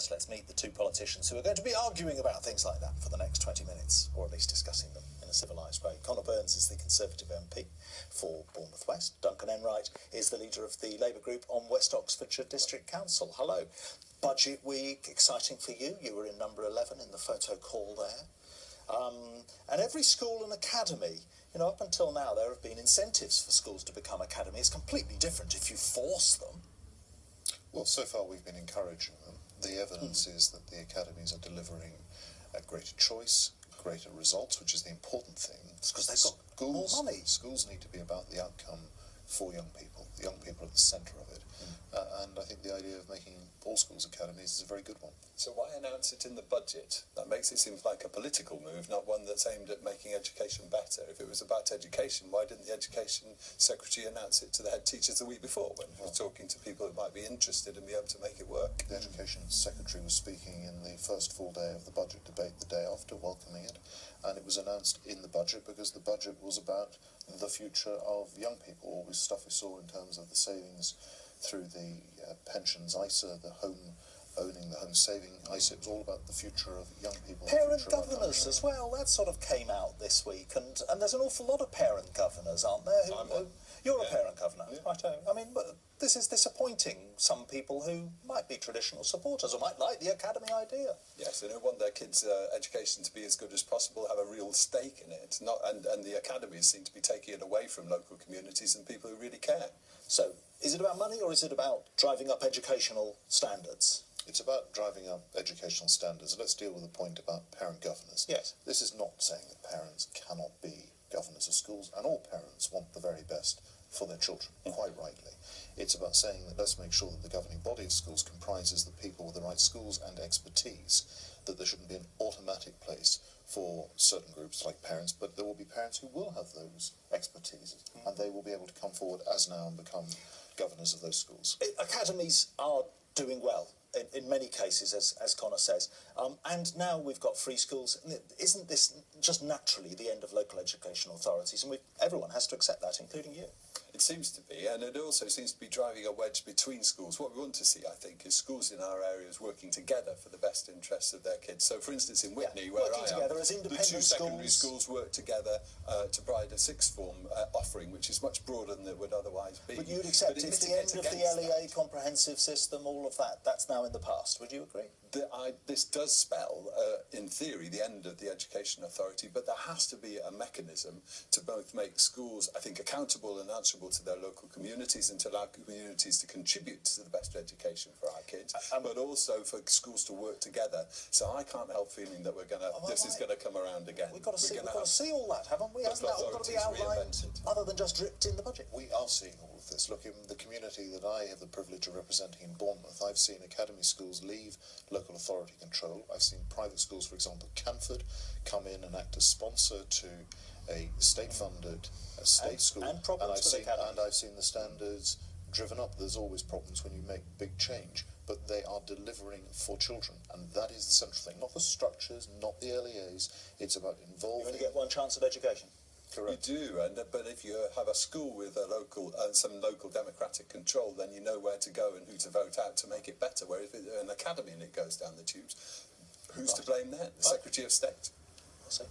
first, let's meet the two politicians who are going to be arguing about things like that for the next 20 minutes, or at least discussing them in a civilised way. Conor is the Conservative MP for Bournemouth West. Duncan Enright is the leader of the Labour group on West Oxfordshire District Council. Hello. Budget week, exciting for you. You were in number 11 in the photo call there. And every school and academy, you know, up until now there have been incentives for schools to become academies. It's completely different if you force them. Well, so far we've been encouraging them. The evidence is that the academies are delivering a greater choice, greater results, which is the important thing. It's because they've got more money. Schools need to be about the outcome for young people. The young people are at the centre of it. And I think the idea of making all schools academies is a very good one. So why announce it in the budget? That makes it seem like a political move, not one that's aimed at making education better. If it was about education, why didn't the Education Secretary announce it to the head teachers the week before when he was talking to people that might be interested and be able to make it work? The Education Secretary was speaking in the first full day of the budget debate the day after, welcoming it, and it was announced in the budget because the budget was about the future of young people. All this stuff we saw in terms of the savings through the pensions ISA, the home owning, the home saving ISA. It was all about the future of young people. Parent governors as well, that sort of came out this week, and there's an awful lot of parent governors, aren't there? You're a parent governor, right? I mean, but this is disappointing some people who might be traditional supporters or might like the academy idea. Yes, and who want their kids' education to be as good as possible, have a real stake in it. And the academies seem to be taking it away from local communities and people who really care. So, is it about money or is it about driving up educational standards? It's about driving up educational standards. Let's deal with the point about parent governors. Yes. This is not saying that parents cannot be governors of schools, and all parents want the very best for their children, quite rightly. It's about saying that let's make sure that the governing body of schools comprises the people with the right skills and expertise, that there shouldn't be an automatic place for certain groups like parents, but there will be parents who will have those expertise, and they will be able to come forward as now and become governors of those schools. Academies are doing well in many cases, as Conor says, and now we've got free schools. Isn't this just naturally the end of local education authorities? And everyone has to accept that, including you. It seems to be, and it also seems to be driving a wedge between schools. What we want to see, I think, is schools in our areas working together for the best interests of their kids. So, for instance, in Witney, where I am, the two secondary schools work together to provide a sixth form offering, which is much broader than it would otherwise be. But you'd accept it's the end of the LEA comprehensive system, all of that. That's now in the past. Would you agree? This does spell, in theory, the end of the Education Authority, but there has to be a mechanism to both make schools, I think, accountable and answerable to their local communities and to allow communities to contribute to the best education for our kids, but also for schools to work together. So I can't help feeling that this is going to come around again. We've got to see all that, haven't we? Hasn't that all got to be outlined other than just dripped in the budget? We are seeing all of this. Look, in the community that I have the privilege of representing in Bournemouth, I've seen academy schools leave local authority control. I've seen private schools, for example, Canford, come in and act as sponsor to a state-funded state school. And I've seen the standards driven up. There's always problems when you make big change, but they are delivering for children, and that is the central thing. Not the structures, not the LEAs. It's about involving. You only get one chance at education. Correct. You do, but if you have a school with some local democratic control, then you know where to go and who to vote out to make it better. Whereas if it's an academy and it goes down the tubes, who's to blame then? The Secretary of State. We'll see.